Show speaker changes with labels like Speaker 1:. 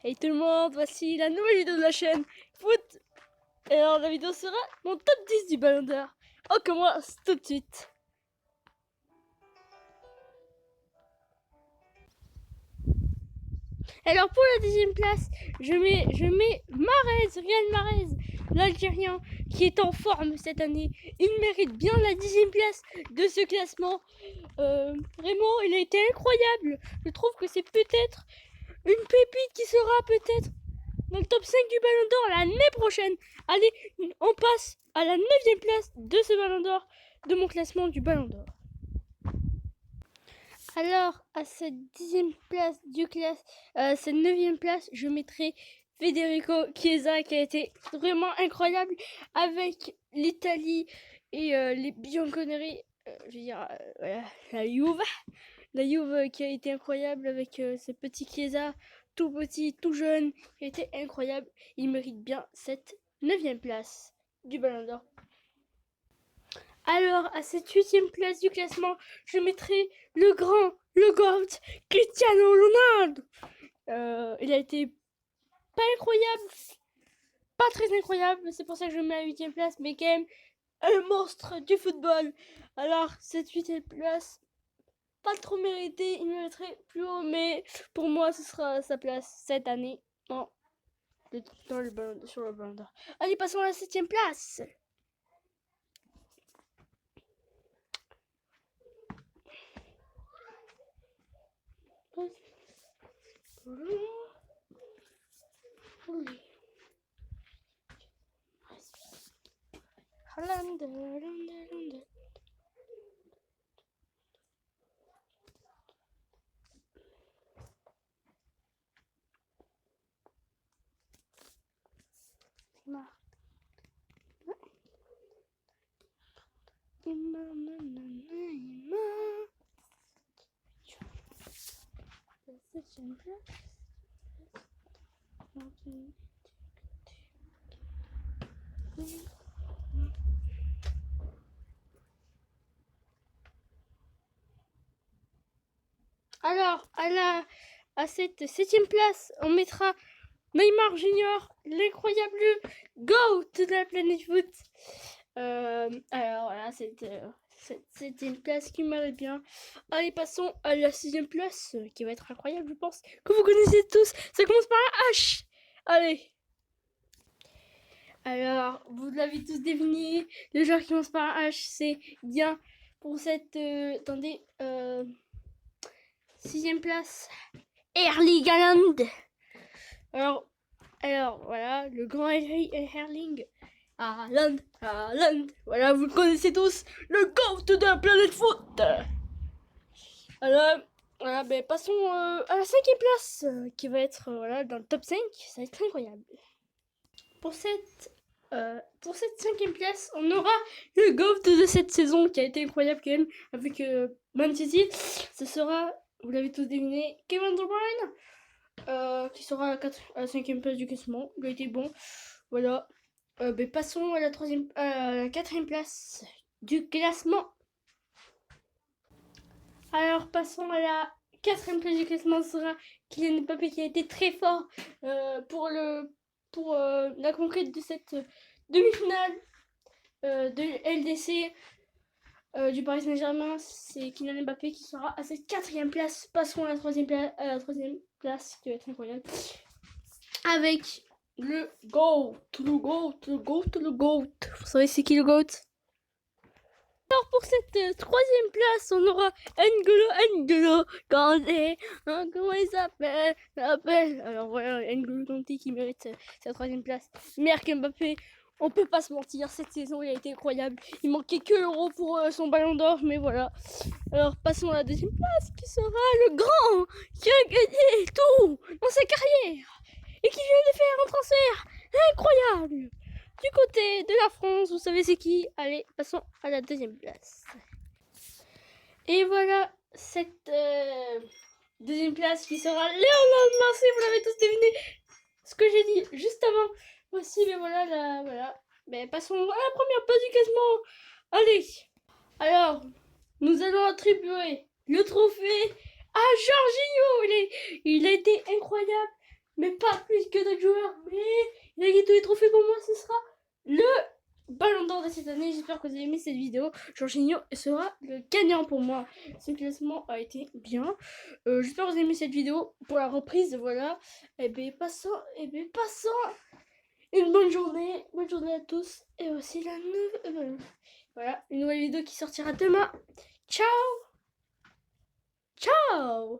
Speaker 1: Hey tout le monde, voici la nouvelle vidéo de la chaîne Foot. Et alors la vidéo sera mon top 10 du Ballon d'Or. On commence tout de suite. Alors pour la deuxième place, je mets Mahrez, Riyad Mahrez, l'Algérien qui est en forme cette année. Il mérite bien la 10e place de ce classement. Vraiment, il a été incroyable. Je trouve que c'est peut-être une pépite qui sera peut-être dans le top 5 du Ballon d'Or l'année prochaine. Allez, on passe à la 9e place de ce Ballon d'Or, de mon classement du Ballon d'Or. Alors, à cette 10e place du cette 9e place, je mettrai Federico Chiesa qui a été vraiment incroyable avec l'Italie et les Bianconeri. Je veux dire, voilà, la Juve qui a été incroyable avec ce petit Chiesa, tout petit, tout jeune, qui a été incroyable. Il mérite bien cette 9e place du Ballon d'Or. Alors, à cette 8e place du classement, je mettrai le GOAT, Cristiano Ronaldo. Il a été pas incroyable, pas très incroyable, c'est pour ça que je mets à la 8e place, mais quand même un monstre du football. Alors, cette 8e place, pas trop mérité, il mériterait plus haut, mais pour moi, ce sera sa place cette année sur le Ballon d'Or. Allez, passons à la 7e place. Alors, à cette 7e place, on mettra Neymar Junior, l'incroyable GOAT de la planète foot. Alors voilà, cette 7e place qui mérite bien. Allez, passons à la 6e place, qui va être incroyable, je pense, que vous connaissez tous. Ça commence par un H. Allez. Alors, vous l'avez tous deviné, le joueur qui commence par un H, c'est bien pour cette... attendez, 6e place, Erling Haaland. Alors voilà, le grand Erling Haaland, voilà, vous le connaissez tous, le GOAT de la planète foot. Alors, voilà, ben, passons à la 5e place, qui va être voilà, dans le top 5, ça va être incroyable. Pour cette 5e place, on aura le GOAT de cette saison, qui a été incroyable quand même, avec Man City. Ce sera, vous l'avez tous deviné, Kevin De Bruyne. Qui sera à la 5e place du classement. Il a été bon. Voilà. Ben, passons à la 4e place du classement. Alors, passons à la 4e place du classement. Ce sera Kylian Mbappé qui a été très fort pour la conquête de cette demi-finale de LDC. Du Paris Saint-Germain, c'est Kylian Mbappé qui sera à cette 4e place. Passons à la 3e place qui va être incroyable. Avec le GOAT. Vous savez c'est qui le GOAT? Alors pour cette 3e place, on aura N'Golo Kanté. Comment il s'appelle? Alors voilà, N'Golo Kanté qui mérite sa 3e place. Meilleur qu'Mbappé. On peut pas se mentir, cette saison il a été incroyable. Il manquait que l'euro pour son ballon d'or, mais voilà. Alors passons à la 2e place qui sera le grand qui a gagné tout dans sa carrière et qui vient de faire un transfert incroyable du côté de la France. Vous savez c'est qui? Allez, passons à la 2e place. Et voilà cette 2e place qui sera Léonard Marseille. Vous l'avez tous deviné ce que j'ai dit juste avant. Voici, mais voilà, voilà. Mais passons à la première place du classement. Allez. Alors, nous allons attribuer le trophée à Jorginho. Il a été incroyable. mais pas plus que d'autres joueurs. Mais il a gagné tous les trophées pour moi. Ce sera le Ballon d'Or de cette année. J'espère que vous avez aimé cette vidéo. Jorginho sera le gagnant pour moi. Ce classement a été bien. J'espère que vous avez aimé cette vidéo pour la reprise. Voilà. Et bien passons une bonne journée. Bonne journée à tous. Et aussi la nouvelle. Voilà, une nouvelle vidéo qui sortira demain. Ciao. Ciao.